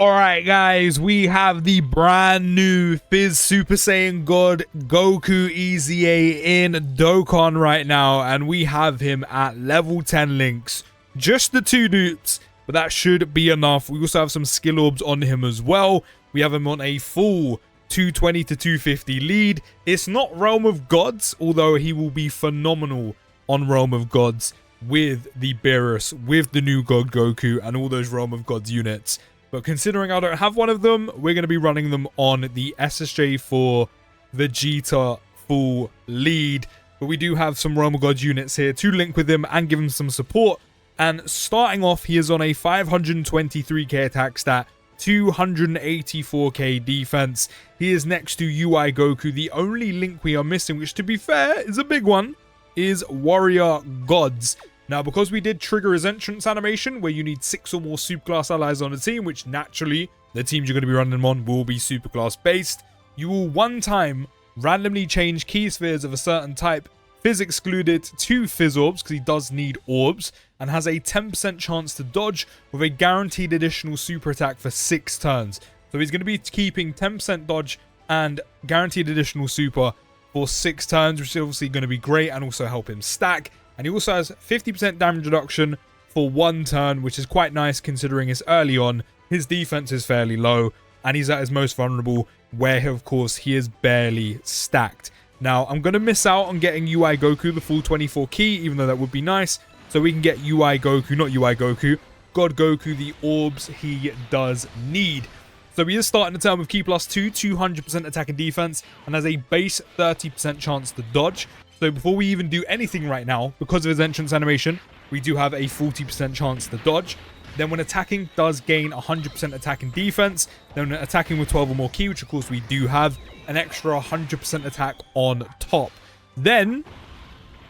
Alright guys, we have the brand new Fizz Super Saiyan God Goku EZA in Dokkan right now, and we have him at level 10 links. Just the 2 dupes, but that should be enough. We also have some skill orbs on him as well. We have him on a full 220 to 250 lead. It's not Realm of Gods, although he will be phenomenal on Realm of Gods with the Beerus, with the new God Goku, and all those Realm of Gods units. But considering I don't have one of them, we're going to be running them on the SSG for Vegeta full lead. But we do have some Realm of Gods units here to link with him and give him some support. And starting off, he is on a 523k attack stat, 284k defense. He is next to UI Goku. The only link we are missing, which to be fair is a big one, is Warrior Gods. Now, because we did trigger his entrance animation, where you need 6 or more superclass allies on a team, which naturally, the teams you're going to be running them on will be superclass based, you will one time randomly change key spheres of a certain type, Fizz excluded, to Fizz Orbs, because he does need orbs, and has a 10% chance to dodge with a guaranteed additional super attack for 6 turns. So he's going to be keeping 10% dodge and guaranteed additional super for 6 turns, which is obviously going to be great and also help him stack. And he also has 50% damage reduction for 1 turn, which is quite nice considering it's early on. His defense is fairly low, and he's at his most vulnerable, where, of course, he is barely stacked. Now, I'm going to miss out on getting UI Goku, the full 24 key, even though that would be nice. So we can get UI Goku, not UI Goku, God Goku, the orbs he does need. So he is starting the turn with key plus 2, 200% attack and defense, and has a base 30% chance to dodge. So before we even do anything right now, because of his entrance animation, we do have a 40% chance to dodge. Then when attacking, does gain 100% attack and defense. Then when attacking with 12 or more key, which of course we do have, an extra 100% attack on top. Then,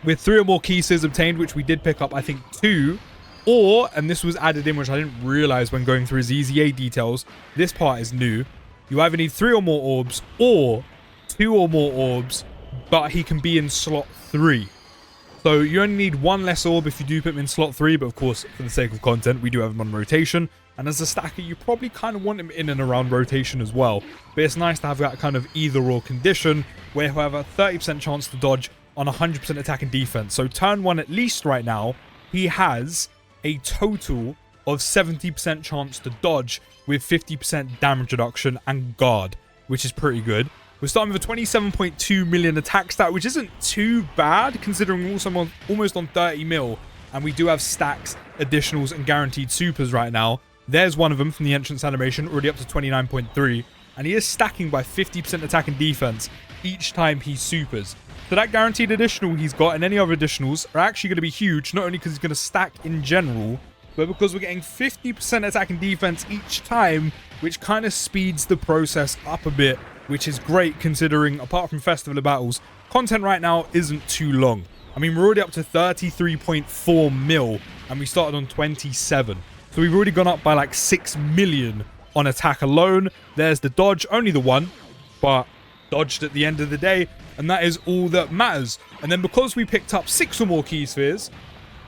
with 3 or more key spheres obtained, which we did pick up, I think 2, or, and this was added in, which I didn't realize when going through his EZA details, this part is new, you either need 3 or more orbs, or 2 or more orbs, but he can be in slot 3. So you only need 1 less orb if you do put him in slot 3, but of course, for the sake of content, we do have him on rotation. And as a stacker, you probably kind of want him in and around rotation as well. But it's nice to have that kind of either-or condition, where he'll have a 30% chance to dodge on 100% attack and defense. So turn 1 at least right now, he has a total of 70% chance to dodge with 50% damage reduction and guard, which is pretty good. We're starting with a 27.2 million attack stat, which isn't too bad considering we're also almost on 30 mil. And we do have stacks, additionals, and guaranteed supers right now. There's one of them from the entrance animation, already up to 29.3. And he is stacking by 50% attack and defense each time he supers. So that guaranteed additional he's got and any other additionals are actually going to be huge, not only because he's going to stack in general, but because we're getting 50% attack and defense each time, which kind of speeds the process up a bit, which is great considering, apart from Festival of Battles, content right now isn't too long. I mean, we're already up to 33.4 mil, and we started on 27. So we've already gone up by like 6 million on attack alone. There's the dodge, only the 1, but dodged at the end of the day, and that is all that matters. And then because we picked up 6 or more key spheres,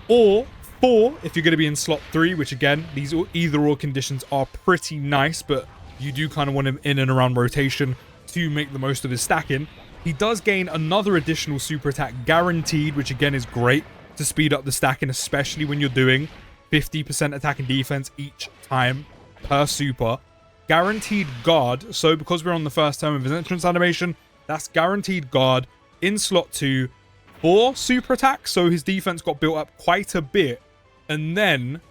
or 4 if you're going to be in slot 3, which again, these either-or conditions are pretty nice, but you do kind of want him in and around rotation to make the most of his stacking. He does gain another additional super attack guaranteed, which again is great to speed up the stacking, especially when you're doing 50% attack and defense each time per super. Guaranteed guard, so because we're on the first turn of his entrance animation, that's guaranteed guard in slot 2 for super attack, so his defense got built up quite a bit. And then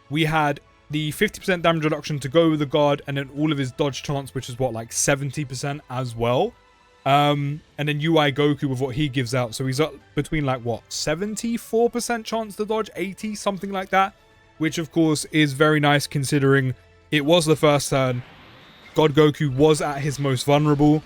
we had the 50% damage reduction to go with the guard, and then all of his dodge chance, which is what, like 70% as well. And then UI Goku with what he gives out, so he's up between like what, 74% chance to dodge, 80, something like that, which of course is very nice considering it was the first turn. God Goku was at his most vulnerable,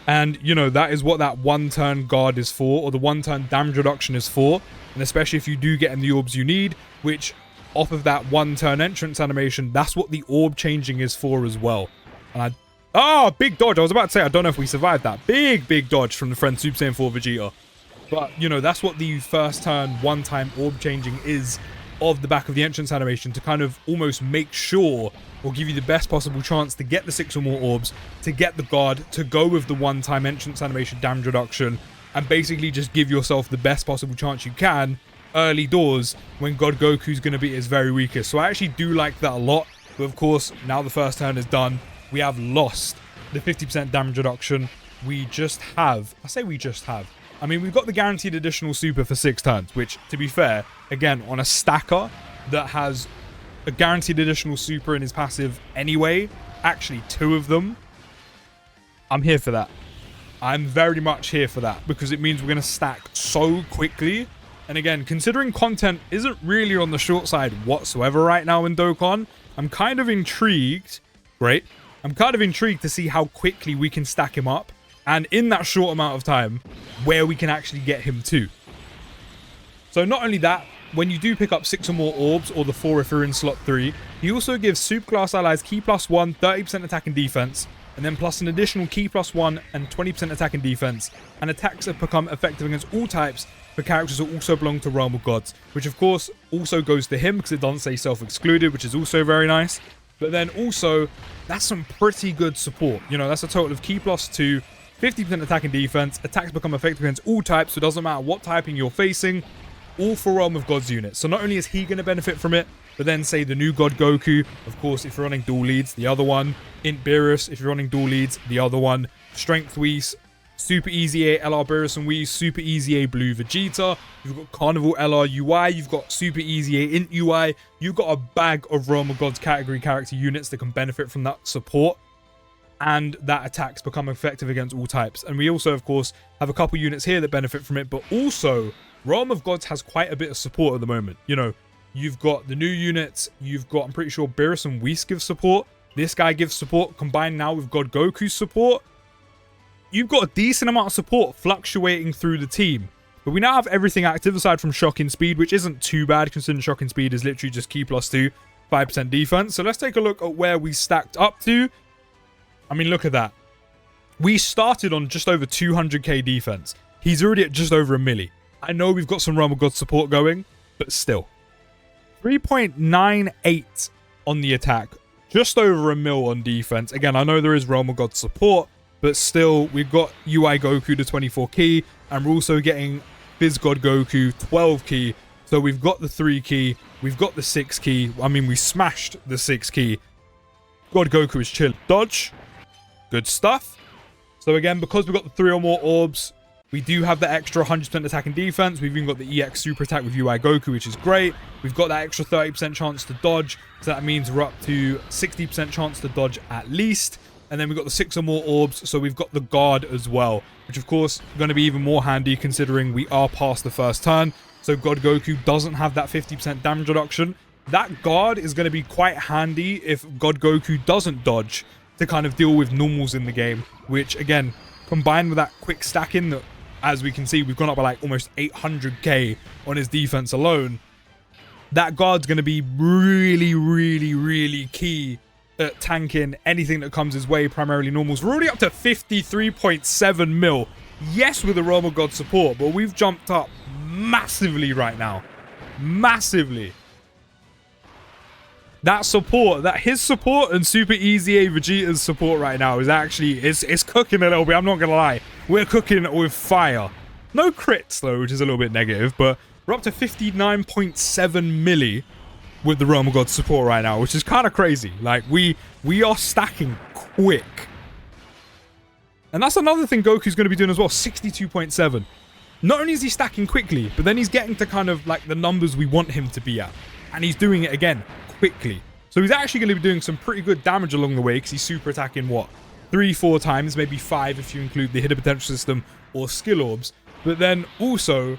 and you know, that is what that 1 turn guard is for, or the 1 turn damage reduction is for. And especially if you do get him the orbs you need, which off of that 1 turn entrance animation, that's what the orb changing is for as well. And big dodge. I was about to say, I don't know if we survived that. Big dodge from the friend Super Saiyan 4 Vegeta. But, you know, that's what the first turn 1 time orb changing is of the back of the entrance animation to kind of almost make sure or give you the best possible chance to get the 6 or more orbs, to get the guard, to go with the one-time entrance animation damage reduction, and basically just give yourself the best possible chance you can early doors when God Goku's going to be at his very weakest. So I actually do like that a lot. But of course, now the first turn is done, we have lost the 50% damage reduction. We just have, I mean, we've got the guaranteed additional super for 6 turns, which, to be fair, again, on a stacker that has a guaranteed additional super in his passive anyway, actually 2 of them, I'm here for that. I'm very much here for that, because it means we're going to stack so quickly. And again, considering content isn't really on the short side whatsoever right now in Dokkan, I'm kind of intrigued. Great. I'm kind of intrigued to see how quickly we can stack him up, and in that short amount of time, where we can actually get him to. So not only that, when you do pick up 6 or more orbs, or the 4 if you're in slot 3, he also gives super class allies key +1, 30% attack and defense, and then plus an additional key +1 and 20% attack and defense, and attacks have become effective against all types for characters who also belong to Realm of Gods, which of course also goes to him because it doesn't say self-excluded, which is also very nice. But then also, that's some pretty good support. You know, that's a total of key +2, 50% attack and defense, attacks become effective against all types, so it doesn't matter what typing you're facing, all for Realm of Gods units. So not only is he going to benefit from it, but then say the new God Goku, of course, if you're running dual leads, the other one, Int Beerus, if you're running dual leads, the other one, Strength Whis, Super Easy A LR Beerus and Whis, Super Easy A Blue Vegeta, you've got Carnival LR UI, you've got Super Easy A Int UI, you've got a bag of Realm of Gods category character units that can benefit from that support, and that attacks become effective against all types. And we also, of course, have a couple units here that benefit from it, but also Realm of Gods has quite a bit of support at the moment. You know, you've got the new units, you've got, I'm pretty sure Beerus and Whis give support, this guy gives support, combined now with God Goku's support. You've got a decent amount of support fluctuating through the team. But we now have everything active aside from Shocking Speed, which isn't too bad considering Shocking Speed is literally just key +2, 5% defense. So let's take a look at where we stacked up to. I mean, look at that. We started on just over 200k defense. He's already at just over a milli. I know we've got some Realm of God support going, but still. 3.98 on the attack. Just over a mil on defense. Again, I know there is Realm of God support, but still, we've got UI Goku to 24 key, and we're also getting Phys God Goku 12 key. So we've got the 3 key, we've got the 6 key. I mean, we smashed the 6 key. God Goku is chill. Dodge. Good stuff. So again, because we've got the 3 or more orbs, we do have the extra 100% attack and defense. We've even got the EX super attack with UI Goku, which is great. We've got that extra 30% chance to dodge. So that means we're up to 60% chance to dodge at least. And then we've got the 6 or more orbs, so we've got the guard as well, which of course is going to be even more handy considering we are past the first turn. So God Goku doesn't have that 50% damage reduction. That guard is going to be quite handy if God Goku doesn't dodge to kind of deal with normals in the game, which again, combined with that quick stacking that, as we can see, we've gone up by like almost 800k on his defense alone. That guard's going to be really, really, really key at tanking anything that comes his way, primarily normals. We're already up to 53.7 mil. Yes, with the Realm of God support, but we've jumped up massively right now. Massively. That support, his support and Super Easy A Vegeta's support right now is actually, it's cooking a little bit. I'm not going to lie. We're cooking with fire. No crits, though, which is a little bit negative, but we're up to 59.7 milli with the Realm of God support right now, which is kind of crazy. Like, we are stacking quick. And that's another thing Goku's going to be doing as well, 62.7. Not only is he stacking quickly, but then he's getting to kind of like the numbers we want him to be at. And he's doing it again quickly. So he's actually going to be doing some pretty good damage along the way because he's super attacking, what, 3-4 times, maybe 5 if you include the hidden potential system or skill orbs. But then also,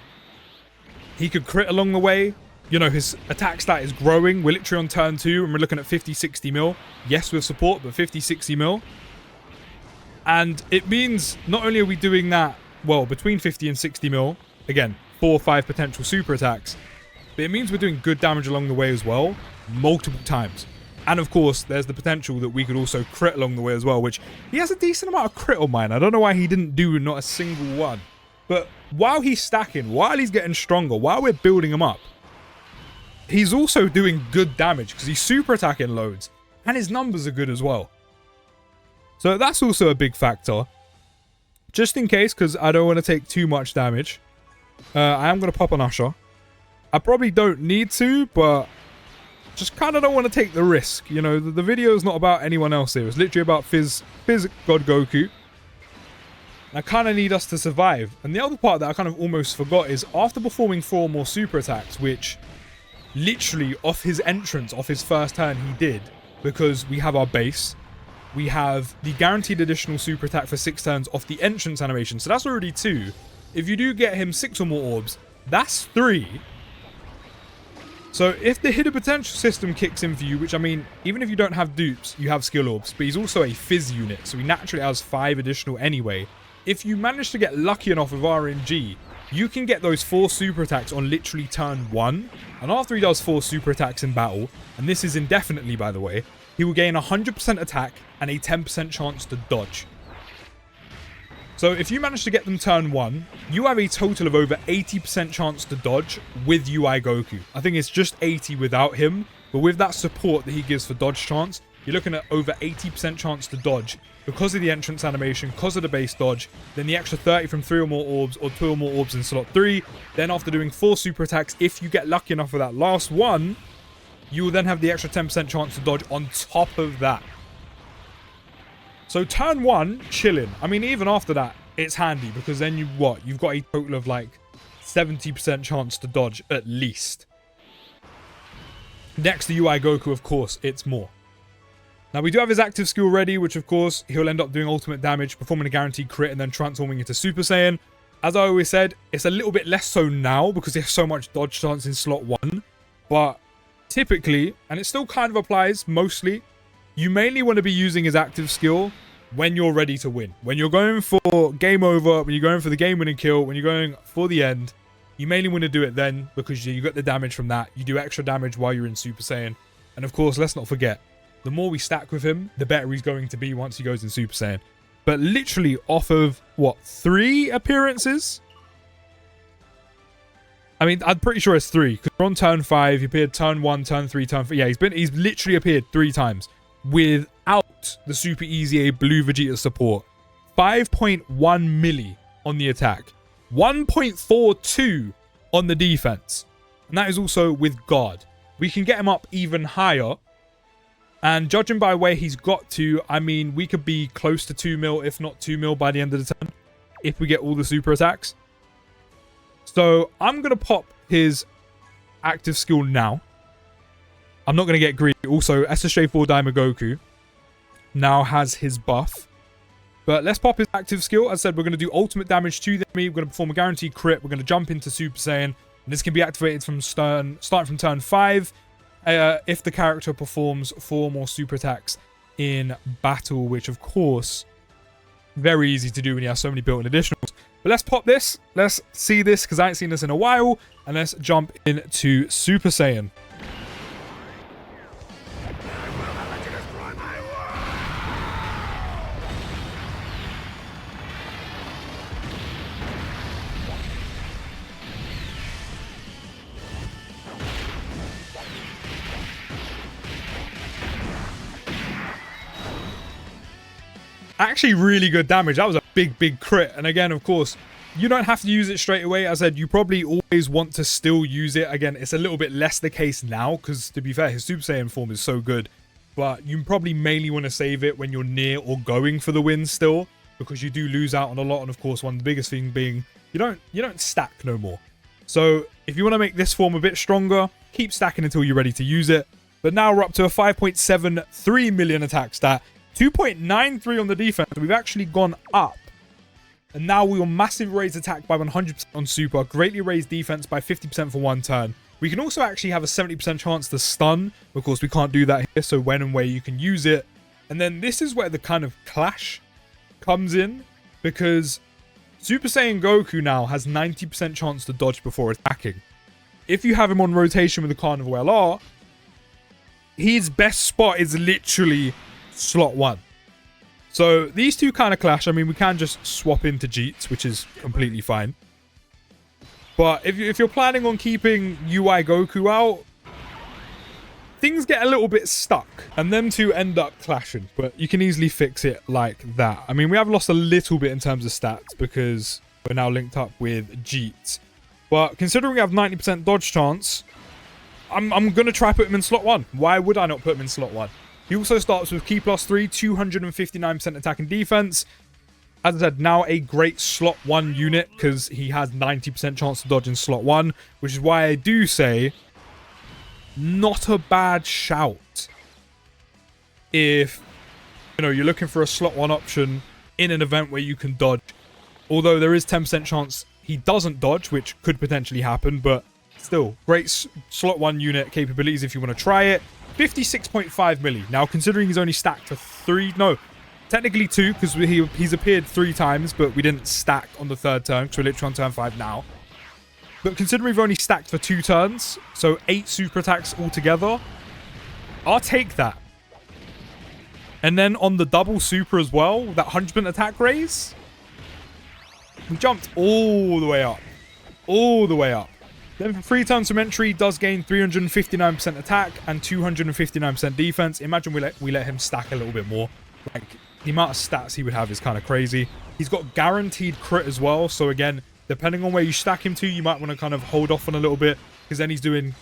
he could crit along the way. You know, his attack stat is growing. We're literally on turn 2 and we're looking at 50-60 mil. Yes, with support, but 50-60 mil. And it means not only are we doing that, well, between 50 and 60 mil, again, 4 or 5 potential super attacks, but it means we're doing good damage along the way as well, multiple times. And of course, there's the potential that we could also crit along the way as well, which he has a decent amount of crit on mine. I don't know why he didn't do not a single one. But while he's stacking, while he's getting stronger, while we're building him up, he's also doing good damage because he's super attacking loads. And his numbers are good as well. So that's also a big factor. Just in case, because I don't want to take too much damage, I am going to pop an Usher. I probably don't need to, but just kind of don't want to take the risk. You know, the video is not about anyone else here. It's literally about Phys God Goku. I kind of need us to survive. And the other part that I kind of almost forgot is after performing 4 more super attacks, which literally off his entrance, off his first turn he did, because we have our base. We have the guaranteed additional super attack for 6 turns off the entrance animation. So that's already 2. If you do get him 6 or more orbs, that's 3. So if the hidden potential system kicks in for you, which I mean, even if you don't have dupes, you have skill orbs, but he's also a Fizz unit, so he naturally has 5 additional anyway. If you manage to get lucky enough with RNG, you can get those 4 super attacks on literally turn 1. And after he does 4 super attacks in battle, and this is indefinitely by the way, he will gain 100% attack and a 10% chance to dodge. So if you manage to get them turn 1, you have a total of over 80% chance to dodge with UI Goku. I think it's just 80 without him, but with that support that he gives for dodge chance, you're looking at over 80% chance to dodge because of the entrance animation, because of the base dodge, then the extra 30 from 3 or more orbs or 2 or more orbs in slot 3. Then after doing 4 super attacks, if you get lucky enough with that last one, you will then have the extra 10% chance to dodge on top of that. So turn 1, chilling. I mean, even after that, it's handy because then you've got a total of like 70% chance to dodge at least. Next to UI Goku, of course, it's more. Now, we do have his active skill ready, which, of course, he'll end up doing ultimate damage, performing a guaranteed crit, and then transforming into Super Saiyan. As I always said, it's a little bit less so now because there's so much dodge chance in slot 1. But typically, and it still kind of applies mostly, you mainly want to be using his active skill when you're ready to win. When you're going for game over, when you're going for the game-winning kill, when you're going for the end, you mainly want to do it then because you get the damage from that. You do extra damage while you're in Super Saiyan. And, of course, let's not forget, the more we stack with him, the better he's going to be once he goes in Super Saiyan. But literally off of, what, 3 appearances? I mean, I'm pretty sure it's 3. Because we're on turn 5. He appeared turn 1, turn 3, turn 4. Yeah, he's literally appeared 3 times without the Super EZA Blue Vegeta support. 5.1 milli on the attack. 1.42 on the defense. And that is also with guard. We can get him up even higher. And judging by where he's got to, I mean, we could be close to 2 mil, if not 2 mil by the end of the turn, if we get all the super attacks. So I'm going to pop his active skill now. I'm not going to get greedy. Also, SSJ4 Daima Goku now has his buff. But let's pop his active skill. As I said, we're going to do ultimate damage to the enemy. We're going to perform a guaranteed crit. We're going to jump into Super Saiyan. And this can be activated from starting from turn 5. If the character performs 4 more super attacks in battle, which of course, very easy to do when you have so many built-in additionals. But let's pop this. Let's see this because I ain't seen this in a while. And let's jump into Super Saiyan. Actually really good damage. That was a big crit. And again, of course, you don't have to use it straight away. As I said, you probably always want to still use it. Again, it's a little bit less the case now because, to be fair, his Super Saiyan form is so good. But you probably mainly want to save it when you're near or going for the win still, because you do lose out on a lot. And of course, one of the biggest thing being you don't stack no more. So if you want to make this form a bit stronger, keep stacking until you're ready to use it. But now we're up to a 5.73 million attack stat. 2.93 on the defense. We've actually gone up. And now we will massive raise attack by 100% on super. Greatly raise defense by 50% for 1 turn. We can also actually have a 70% chance to stun. Of course, we can't do that here. So when and where you can use it. And then this is where the kind of clash comes in. Because Super Saiyan Goku now has 90% chance to dodge before attacking. If you have him on rotation with the Carnival LR, his best spot is literally slot 1. So these two kind of clash. I mean, we can just swap into Jeets, which is completely fine. But if you're planning on keeping UI Goku out, things get a little bit stuck and them two end up clashing, but you can easily fix it like that. I mean, we have lost a little bit in terms of stats because we're now linked up with Jeets. But considering we have 90% dodge chance, I'm going to try put him in slot 1. Why would I not put him in slot 1? He also starts with key plus 3, 259% attack and defense. As I said, now a great slot 1 unit because he has 90% chance to dodge in slot 1, which is why I do say not a bad shout if, you know, you're looking for a slot 1 option in an event where you can dodge. Although there is 10% chance he doesn't dodge, which could potentially happen, but still, great slot 1 unit capabilities if you want to try it. 56.5 milli. Now, considering he's only stacked for 3, no, technically 2, because he's appeared 3 times, but we didn't stack on the 3rd turn, because we're literally on turn 5 now. But considering we've only stacked for 2 turns, so 8 super attacks altogether, I'll take that. And then on the double super as well, that 100% attack raise, we jumped all the way up. All the way up. Then for 3 turns from entry, he does gain 359% attack and 259% defense. Imagine we let him stack a little bit more. Like, the amount of stats he would have is kind of crazy. He's got guaranteed crit as well. So again, depending on where you stack him to, you might want to kind of hold off on a little bit, because then he's putting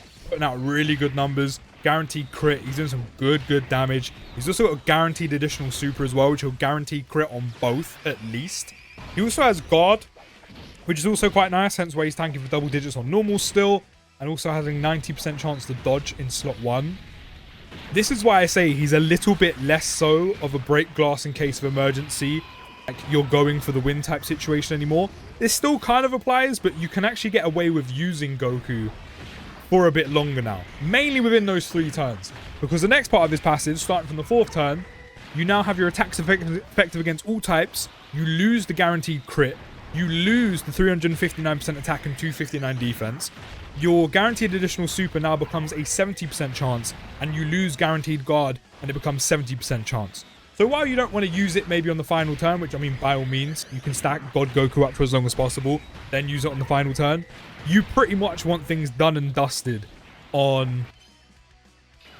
out really good numbers. Guaranteed crit. He's doing some good damage. He's also got a guaranteed additional super as well, which will guarantee crit on both at least. He also has guard, which is also quite nice, hence why he's tanking for double digits on normal still, and also having 90% chance to dodge in slot 1. This is why I say he's a little bit less so of a break glass in case of emergency, like you're going for the win type situation anymore. This still kind of applies, but you can actually get away with using Goku for a bit longer now, mainly within those 3 turns, because the next part of his passage, starting from the 4th turn, you now have your attacks effective against all types. You lose the guaranteed crit. You lose the 359% attack and 259 defense. Your guaranteed additional super now becomes a 70% chance, and you lose guaranteed guard, and it becomes 70% chance. So while you don't want to use it maybe on the final turn, which I mean by all means, you can stack God Goku up for as long as possible, then use it on the final turn, you pretty much want things done and dusted on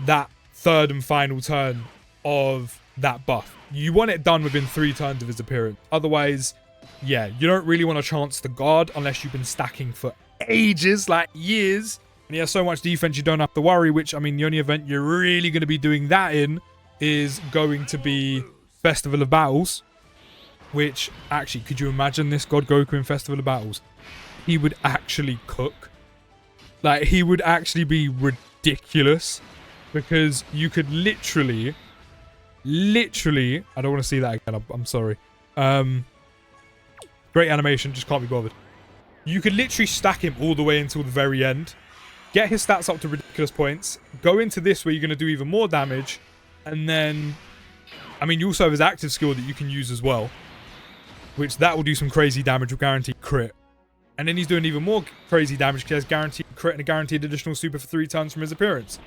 that 3rd and final turn of that buff. You want it done within 3 turns of his appearance. Otherwise, yeah, you don't really want to chance the guard unless you've been stacking for ages, like years. And he has so much defense you don't have to worry, which, I mean, the only event you're really going to be doing that in is going to be Festival of Battles. Which, actually, could you imagine this God Goku in Festival of Battles? He would actually cook. Like, he would actually be ridiculous. Because you could literally, I don't want to see that again, I'm sorry. Great animation, just can't be bothered. You could literally stack him all the way until the very end, get his stats up to ridiculous points, go into this where you're going to do even more damage, and then, I mean, you also have his active skill that you can use as well, which that will do some crazy damage with guaranteed crit. And then he's doing even more crazy damage because he has guaranteed crit and a guaranteed additional super for 3 turns from his appearance.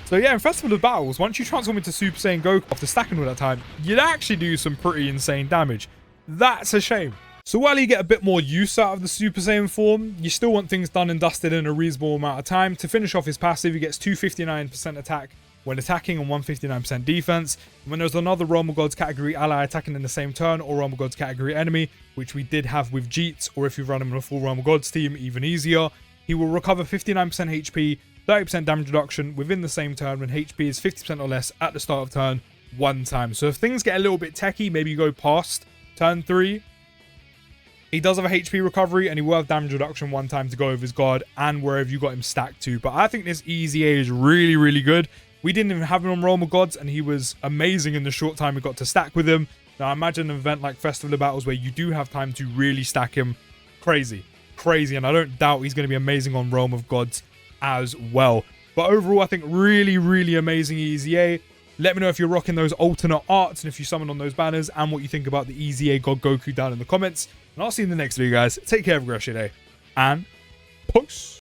So yeah, in Festival of Battles, once you transform into Super Saiyan Goku after stacking all that time, you'd actually do some pretty insane damage. That's a shame. So while you get a bit more use out of the Super Saiyan form, you still want things done and dusted in a reasonable amount of time. To finish off his passive, he gets 259% attack when attacking and 159% defense. And when there's another Realm of Gods category ally attacking in the same turn, or Realm of Gods category enemy, which we did have with Jeets, or if you run him in a full Realm of Gods team, even easier, he will recover 59% HP, 30% damage reduction within the same turn when HP is 50% or less at the start of turn 1 time. So if things get a little bit techie, maybe you go past turn 3, he does have a HP recovery and he will have damage reduction 1 time to go with his guard and wherever you got him stacked to. But I think this EZA is really good. We didn't even have him on Realm of Gods and he was amazing in the short time we got to stack with him. Now imagine an event like Festival of Battles where you do have time to really stack him. Crazy, and I don't doubt he's going to be amazing on Realm of Gods as well. But overall, I think really amazing EZA. Let me know if you're rocking those alternate arts and if you summon on those banners and what you think about the EZA God Goku down in the comments. And I'll see you in the next video, guys. Take care, have a great day, and peace.